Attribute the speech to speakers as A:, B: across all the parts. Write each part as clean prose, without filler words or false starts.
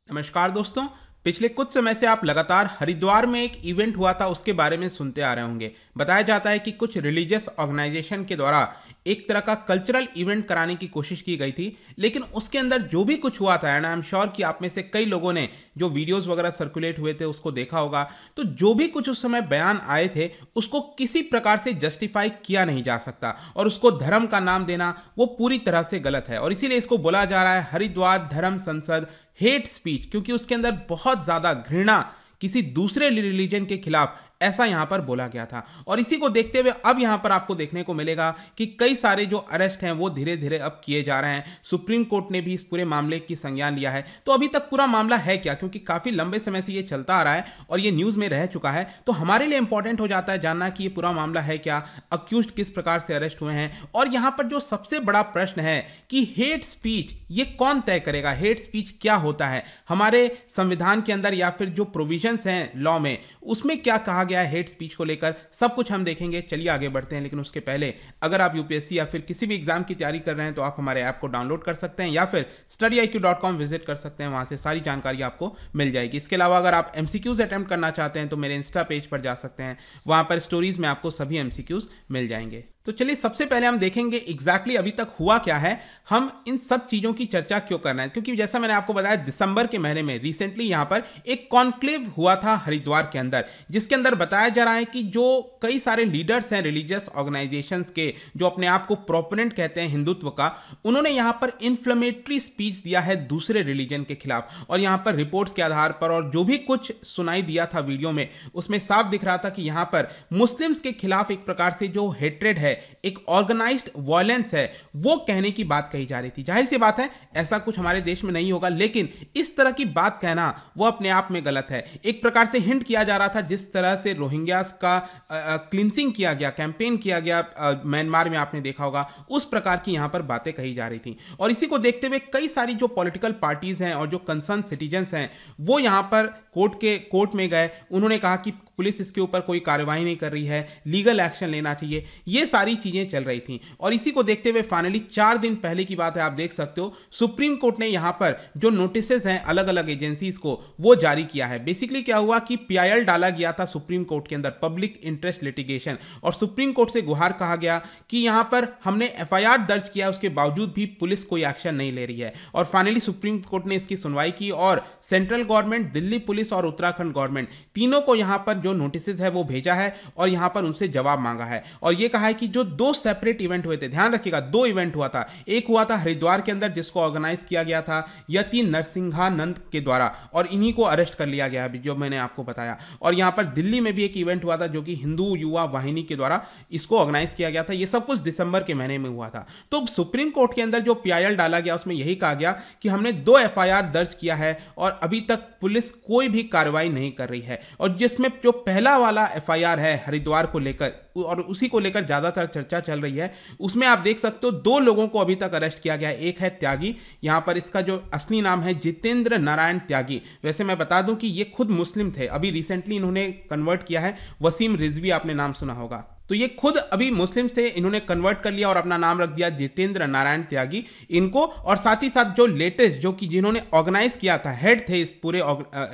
A: नमस्कार दोस्तों। पिछले कुछ समय से आप लगातार हरिद्वार में एक इवेंट हुआ था उसके बारे में सुनते आ रहे होंगे। बताया जाता है कि कुछ रिलीजियस ऑर्गेनाइजेशन के द्वारा एक तरह का कल्चरल इवेंट कराने की कोशिश की गई थी, लेकिन उसके अंदर जो भी कुछ हुआ था एंड आई एम श्योर कि आप में से कई लोगों ने जो वीडियोस वगैरह सर्कुलेट हुए थे उसको देखा होगा। तो जो भी कुछ उस समय बयान आए थे उसको किसी प्रकार से जस्टिफाई किया नहीं जा सकता और उसको धर्म का नाम देना वो पूरी तरह से गलत है और इसीलिए इसको बोला जा रहा है हरिद्वार धर्म संसद हेट स्पीच, क्योंकि उसके अंदर बहुत ज्यादा घृणा किसी दूसरे रिलीजन के खिलाफ ऐसा यहां पर बोला गया था। और इसी को देखते हुए अब यहां पर आपको देखने को मिलेगा कि कई सारे जो अरेस्ट हैं वो धीरे धीरे अब किए जा रहे हैं। सुप्रीम कोर्ट ने भी इस पूरे मामले की संज्ञान लिया है। तो अभी तक पूरा मामला है क्या, क्योंकि काफी लंबे समय से ये चलता आ रहा है और ये न्यूज में रह चुका है, तो हमारे लिए इंपॉर्टेंट हो जाता है जानना कि ये पूरा मामला है क्या, अक्यूज्ड किस प्रकार से अरेस्ट हुए हैं। और यहां पर जो सबसे बड़ा प्रश्न है कि हेट स्पीच ये कौन तय करेगा, हेट स्पीच क्या होता है हमारे संविधान के अंदर या फिर जो प्रोविजंस हैं लॉ में उसमें क्या कहा गया है हेट स्पीच को लेकर, सब कुछ हम देखेंगे। चलिए आगे बढ़ते हैं, लेकिन उसके पहले अगर आप यूपीएससी या फिर किसी भी एग्जाम की तैयारी कर रहे हैं तो आप हमारे ऐप को डाउनलोड कर सकते हैं या फिर study.iq.com विजिट कर सकते हैं, वहां से सारी जानकारी आपको मिल जाएगी। इसके अलावा अगर आप एमसीक्यूज अटेम्प्ट करना चाहते हैं तो मेरे इंस्टा पेज पर जा सकते हैं, वहां पर स्टोरीज में आपको सभी एमसीक्यूज मिल जाएंगे। तो चलिए सबसे पहले हम देखेंगे एग्जैक्टली अभी तक हुआ क्या है, हम इन सब चीजों की चर्चा क्यों कर रहे हैं। क्योंकि जैसा मैंने आपको बताया दिसंबर के महीने में रिसेंटली यहां पर एक कॉन्क्लेव हुआ था हरिद्वार के अंदर, जिसके अंदर बताया जा रहा है कि जो कई सारे लीडर्स हैं रिलीजियस ऑर्गेनाइजेशंस के जो अपने आप को प्रोपोनेंट कहते हैं हिंदुत्व का, उन्होंने यहां पर इन्फ्लेमेटरी स्पीच दिया है दूसरे रिलीजन के खिलाफ। और यहां पर रिपोर्ट्स के आधार पर और जो भी कुछ सुनाई दिया था वीडियो में उसमें साफ दिख रहा था कि यहां पर मुस्लिम्स के खिलाफ एक प्रकार से जो हेट्रेड है, एक ऑर्गेनाइज्ड वायलेंस है, वो कहने की बात कही जा रही थी। जाहिर सी बात है ऐसा कुछ हमारे देश में नहीं होगा, लेकिन इस तरह की बात कहना वो अपने आप में गलत है। एक प्रकार से हिंट किया जा रहा था जिस तरह से रोहिंग्यास का क्लिंसिंग किया गया, कैंपेन किया गया म्यांमार में, आपने देखा होगा, उस प्रकार की यहां पर बातें कही जा रही थी। और इसी को देखते हुए कई सारी जो पॉलिटिकल पार्टीज हैं और जो कंसर्न सिटीजन्स हैं वो यहां पर कोर्ट में गए। उन्होंने कहा कि पुलिस इसके ऊपर कोई कार्रवाई नहीं कर रही है, लीगल एक्शन लेना चाहिए, ये सारी चीजें चल रही थी। और इसी को देखते हुए फाइनली 4 दिन पहले की बात है, आप देख सकते हो, सुप्रीम कोर्ट ने यहां पर जो नोटिसेस हैं अलग अलग एजेंसीज को वो जारी किया है। बेसिकली क्या हुआ कि पीआईएल डाला गया था सुप्रीम कोर्ट के अंदर, पब्लिक इंटरेस्ट लिटिगेशन, और सुप्रीम कोर्ट से गुहार कहा गया कि यहां पर हमने एफआईआर दर्ज किया, उसके बावजूद भी पुलिस कोई एक्शन नहीं ले रही है। और फाइनली सुप्रीम कोर्ट ने इसकी सुनवाई की और सेंट्रल गवर्नमेंट, दिल्ली पुलिस और उत्तराखंड गवर्नमेंट तीनों को यहां पर जो नोटिसेस है वो भेजा है और यहां पर उनसे जवाब मांगा है। और ये कहा है कि जो 2 सेपरेट इवेंट हुए थे, ध्यान रखिएगा 2 इवेंट हुआ था, एक हुआ था हरिद्वार के अंदर जिसको ऑर्गेनाइज किया गया था यति नरसिंहानंद के द्वारा और इन्हीं को अरेस्ट कर लिया गया है जो मैंने आपको बताया। और यहां पर दिल्ली में भी एक इवेंट हुआ था जो कि हिंदू युवा वाहिनी के द्वारा इसको ऑर्गेनाइज किया गया था। ये सब कुछ दिसंबर के महीने में हुआ था। तो सुप्रीम कोर्ट के अंदर जो पीआईएल डाला गया उसमें यही कहा गया कि हमने 2 एफआईआर दर्ज किया है और अभी तक पुलिस कोई भी कार्रवाई नहीं कर रही है। और जिसमें जो पहला वाला एफआईआर है हरिद्वार को लेकर और उसी को लेकर ज्यादातर चर्चा चल रही है, उसमें आप देख सकते हो 2 लोगों को अभी तक अरेस्ट किया गया है। एक है त्यागी, यहां पर इसका जो असली नाम है जितेंद्र नारायण त्यागी। वैसे मैं बता दूं कि ये खुद मुस्लिम थे, अभी रिसेंटली इन्होंने कन्वर्ट किया है। वसीम रिजवी आपने नाम सुना होगा, तो ये खुद अभी मुस्लिम्स थे, इन्होंने कन्वर्ट कर लिया और अपना नाम रख दिया जितेंद्र नारायण त्यागी इनको। और साथ ही साथ जो लेटेस्ट जो कि जिन्होंने ऑर्गेनाइज किया था, हेड थे इस पूरे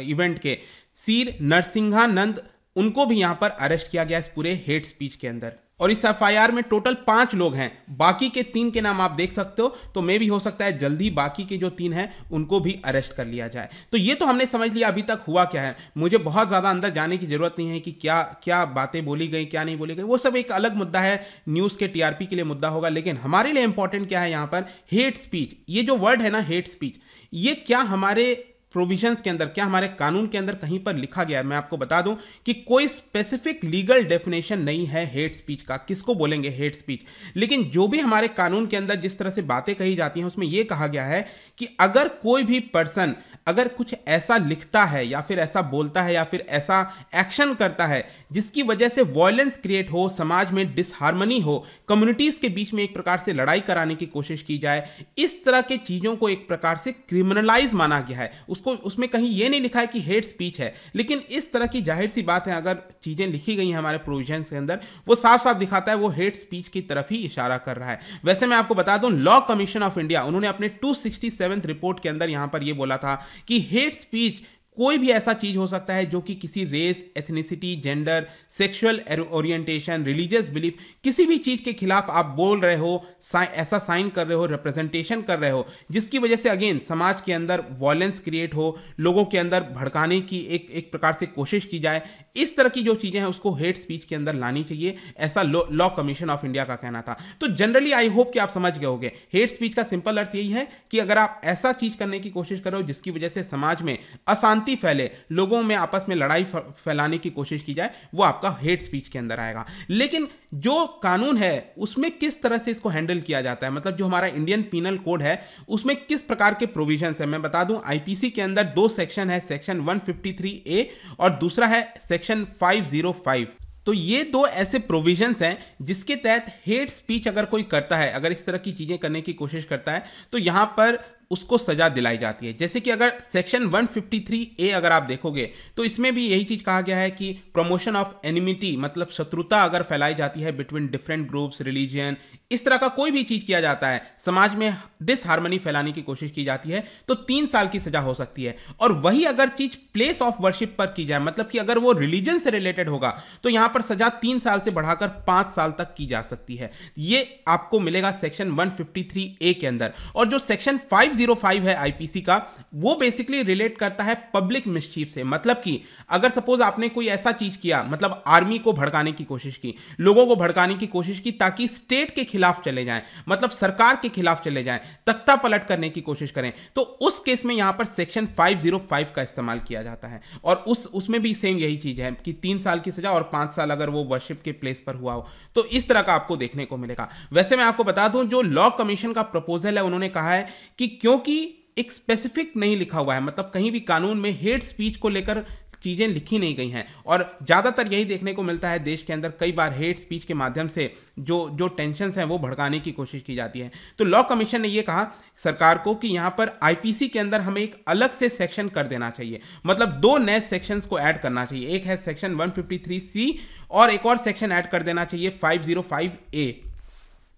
A: इवेंट के, सीर नरसिंहानंद, उनको भी यहां पर अरेस्ट किया गया इस पूरे हेट स्पीच के अंदर। और इस एफआईआर में टोटल 5 लोग हैं, बाकी के 3 के नाम आप देख सकते हो, तो मे भी हो सकता है जल्दी बाकी के जो 3 हैं उनको भी अरेस्ट कर लिया जाए। तो ये तो हमने समझ लिया अभी तक हुआ क्या है, मुझे बहुत ज्यादा अंदर जाने की जरूरत नहीं है कि क्या क्या बातें बोली गई क्या नहीं बोली गई, वो सब एक अलग मुद्दा है, न्यूज के टीआरपी के लिए मुद्दा होगा। लेकिन हमारे लिए इंपॉर्टेंट क्या है यहां पर, हेट स्पीच। ये जो वर्ड है ना हेट स्पीच, ये क्या हमारे प्रोविजंस के अंदर, क्या हमारे कानून के अंदर कहीं पर लिखा गया है? मैं आपको बता दूं कि कोई स्पेसिफिक लीगल डेफिनेशन नहीं है हेट स्पीच का, किसको बोलेंगे हेट स्पीच। लेकिन जो भी हमारे कानून के अंदर जिस तरह से बातें कही जाती हैं उसमें यह कहा गया है कि अगर कोई भी पर्सन अगर कुछ ऐसा लिखता है या फिर ऐसा बोलता है या फिर ऐसा एक्शन करता है जिसकी वजह से वॉयलेंस क्रिएट हो, समाज में डिसहार्मनी हो, कम्युनिटीज के बीच में एक प्रकार से लड़ाई कराने की कोशिश की जाए, इस तरह के चीजों को एक प्रकार से क्रिमिनलाइज माना गया है। उसमें कहीं यह नहीं लिखा है कि हेट स्पीच है, लेकिन इस तरह की जाहिर सी बात है अगर चीजें लिखी गई हैं हमारे प्रोविजंस के अंदर, वो साफ साफ दिखाता है वो हेट स्पीच की तरफ ही इशारा कर रहा है। वैसे मैं आपको बता दूं, लॉ कमीशन ऑफ इंडिया उन्होंने अपने 267th रिपोर्ट के अंदर यहां पर यह बोला था कि हेट स्पीच कोई भी ऐसा चीज हो सकता है जो कि किसी race, ethnicity, gender, sexual orientation, religious belief, किसी भी चीज के खिलाफ आप बोल रहे हो, ऐसा साइन कर रहे हो, रिप्रेजेंटेशन कर रहे हो, जिसकी वजह से अगेन समाज के अंदर वॉयलेंस क्रिएट हो, लोगों के अंदर भड़काने की एक प्रकार से कोशिश की जाए, इस तरह की जो चीजें हैं उसको हेट स्पीच के अंदर लानी चाहिए, ऐसा लॉ कमीशन ऑफ इंडिया का कहना था। तो जनरली आई होप कि आप समझ गए होंगे, हेट स्पीच का सिंपल अर्थ यही है कि अगर आप ऐसा चीज करने की कोशिश करो जिसकी वजह से समाज में अशांति फैले, लोगों में आपस में लड़ाई फैलाने की कोशिश की जाए, वो आपका हेट स्पीच के अंदर आएगा। लेकिन जो कानून है उसमें किस तरह से इसको हैंडल किया जाता है, मतलब जो हमारा इंडियन पीनल कोड है उसमें किस प्रकार के प्रोविजंस है, मैं बता दूं आईपीसी के अंदर दो सेक्शन है, सेक्शन 153A और दूसरा है सेक्शन 505। तो ये दो ऐसे प्रोविजंस हैं जिसके तहत हेट स्पीच अगर कोई करता है, अगर इस तरह की चीजें करने की कोशिश करता है, तो यहां पर उसको सजा दिलाई जाती है। जैसे कि अगर सेक्शन 153A अगर आप देखोगे तो इसमें भी यही चीज कहा गया है कि प्रमोशन ऑफ एनिमिटी, मतलब शत्रुता अगर फैलाई जाती है बिटवीन डिफरेंट ग्रुप्स, रिलीजन, इस तरह का कोई भी चीज किया जाता है, समाज में डिसहार्मनी फैलाने की कोशिश की जाती है, तो 3 साल की सजा हो सकती है। और वही अगर चीज प्लेस ऑफ वर्शिप पर की जाए, मतलब कि अगर वो रिलीजन से रिलेटेड होगा, तो यहां पर सजा 3 साल से बढ़ाकर 5 साल तक की जा सकती है। ये आपको मिलेगा सेक्शन 153A के अंदर। और जो सेक्शन 505 है आईपीसी का, वो बेसिकली रिलेट करता है पब्लिक मिसचीफ से, मतलब कि अगर सपोज आपने कोई ऐसा चीज किया, मतलब आर्मी को भड़काने की कोशिश की, लोगों को भड़काने की कोशिश की ताकि स्टेट के खिलाफ चले जाएं, मतलब सरकार के खिलाफ चले जाएं, तख्ता पलट करने की कोशिश करें, तो उस केस में यहां पर सेक्शन 505 का इस्तेमाल किया जाता है। और उसमें भी सेम यही चीज है कि 3 साल की सजा और 5 साल अगर वो वर्शिप के प्लेस पर हुआ हो, तो इस तरह का आपको देखने को मिलेगा। वैसे मैं आपको बता दूं, जो लॉ कमीशन का प्रपोजल है, उन्होंने कहा है कि क्योंकि एक स्पेसिफिक नहीं लिखा हुआ है, मतलब कहीं भी कानून में हेट स्पीच को लेकर चीजें लिखी नहीं गई हैं, और ज्यादातर यही देखने को मिलता है देश के अंदर, कई बार हेट स्पीच के माध्यम से जो टेंशन्स हैं वो भड़काने की कोशिश की जाती है। तो लॉ कमीशन ने ये कहा सरकार को कि यहां पर आईपीसी के अंदर हमें एक अलग से सेक्शन कर देना चाहिए, मतलब 2 नए सेक्शंस को ऐड करना चाहिए। एक है सेक्शन 153C और एक और सेक्शन ऐड कर देना चाहिए 505A,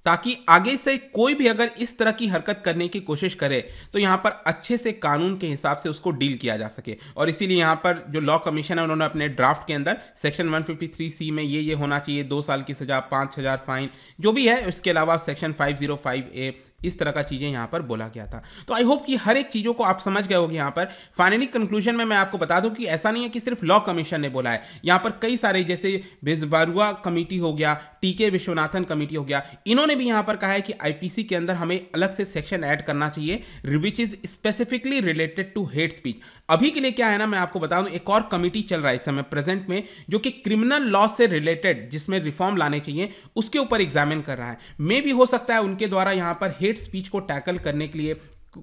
A: ताकि आगे से कोई भी अगर इस तरह की हरकत करने की कोशिश करे तो यहां पर अच्छे से कानून के हिसाब से उसको डील किया जा सके। और इसीलिए यहां पर जो लॉ कमीशन है उन्होंने अपने ड्राफ्ट के अंदर सेक्शन 153C में ये होना चाहिए, 2 साल की सजा, 5,000 फाइन, जो भी है। उसके अलावा सेक्शन 505A, इस तरह का चीजें यहां पर बोला गया था। तो आई होप कि हर एक चीजों को आप समझ गए होंगे। यहां पर फाइनली कंक्लूजन में मैं आपको बता दूं कि ऐसा नहीं है कि सिर्फ लॉ कमीशन ने बोला है, यहां पर कई सारे, जैसे बिजबारुआ कमेटी हो गया, टीके विश्वनाथन कमेटी हो गया, इन्होंने भी यहां पर कहा है कि आईपीसी के अंदर हमें अलग से सेक्शन ऐड करना चाहिए which is specifically related to hate speech. अभी के लिए क्या है ना, मैं आपको बता दूं, एक और कमेटी चल रहा है इस समय प्रेजेंट में, जो कि क्रिमिनल लॉ से रिलेटेड जिसमें रिफॉर्म लाने चाहिए उसके ऊपर एग्जामिन कर रहा है। मे भी हो सकता है उनके द्वारा यहां पर हेट स्पीच को टैकल करने के लिए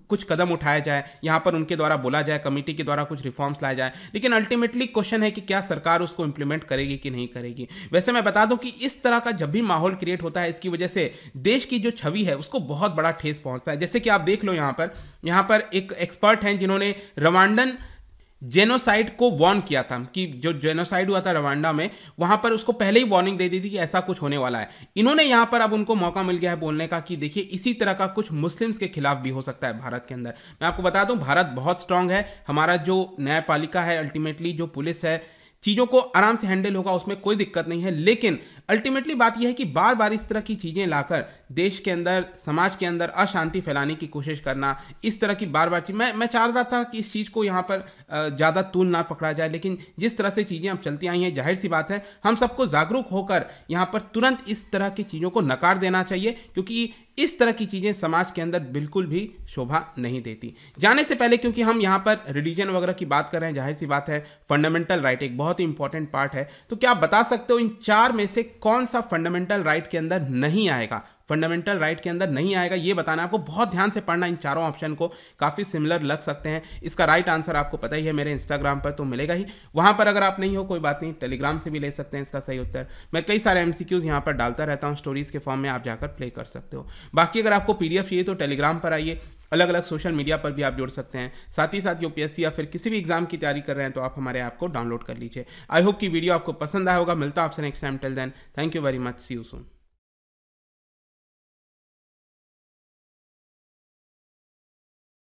A: कुछ कदम उठाया जाए, यहां पर उनके द्वारा बोला जाए, कमेटी के द्वारा कुछ रिफॉर्म्स लाए जाए, लेकिन अल्टीमेटली क्वेश्चन है कि क्या सरकार उसको इंप्लीमेंट करेगी कि नहीं करेगी। वैसे मैं बता दूं कि इस तरह का जब भी माहौल क्रिएट होता है, इसकी वजह से देश की जो छवि है उसको बहुत बड़ा ठेस पहुंचता है। जैसे कि आप देख लो, यहां पर एक एक्सपर्ट हैं जिन्होंने रवांडन जेनोसाइड को वार्न किया था कि जो जेनोसाइड हुआ था रवांडा में, वहां पर उसको पहले ही वार्निंग दे दी थी कि ऐसा कुछ होने वाला है। इन्होंने यहां पर अब उनको मौका मिल गया है बोलने का कि देखिए इसी तरह का कुछ मुस्लिम्स के खिलाफ भी हो सकता है भारत के अंदर। मैं आपको बता दूं, भारत बहुत स्ट्रांग है, हमारा जो न्यायपालिका है, अल्टीमेटली जो पुलिस है, चीज़ों को आराम से हैंडल होगा, उसमें कोई दिक्कत नहीं है। लेकिन अल्टीमेटली बात यह है कि बार बार इस तरह की चीज़ें लाकर देश के अंदर, समाज के अंदर अशांति फैलाने की कोशिश करना, इस तरह की बार बार चीज, मैं चाह रहा था कि इस चीज़ को यहाँ पर ज़्यादा तूल ना पकड़ा जाए, लेकिन जिस तरह से चीज़ें अब चलती आई हैं, जाहिर सी बात है हम सबको जागरूक होकर यहाँ पर तुरंत इस तरह की चीज़ों को नकार देना चाहिए, क्योंकि इस तरह की चीज़ें समाज के अंदर बिल्कुल भी शोभा नहीं देती। जाने से पहले, क्योंकि हम यहाँ पर रिलीजन वगैरह की बात कर रहे हैं, जाहिर सी बात है फंडामेंटल राइट एक बहुत ही इंपॉर्टेंट पार्ट है, तो क्या आप बता सकते हो इन 4 में से कौन सा फंडामेंटल राइट के अंदर नहीं आएगा? फंडामेंटल राइट के अंदर नहीं आएगा ये बताना है आपको, बहुत ध्यान से पढ़ना इन चारों ऑप्शन को, काफ़ी सिमिलर लग सकते हैं। इसका राइट आंसर आपको पता ही है, मेरे इंस्टाग्राम पर तो मिलेगा ही, वहां पर अगर आप नहीं हो कोई बात नहीं, टेलीग्राम से भी ले सकते हैं इसका सही उत्तर। मैं कई सारे एमसीक्यूज यहाँ पर डालता रहता हूँ स्टोरीज के फॉर्म में, आप जाकर प्ले कर सकते हो। बाकी अगर आपको पीडीएफ चाहिए तो टेलीग्राम पर आइए, अलग अलग सोशल मीडिया पर भी आप जुड़ सकते हैं। साथ ही साथ यूपीएससी या फिर किसी भी एग्जाम की तैयारी कर रहे हैं तो आप हमारे ऐप को डाउनलोड कर लीजिए। आई होप कि वीडियो आपको पसंद आया होगा। मिलता है आपसे next time, till then thank you very much, see you soon.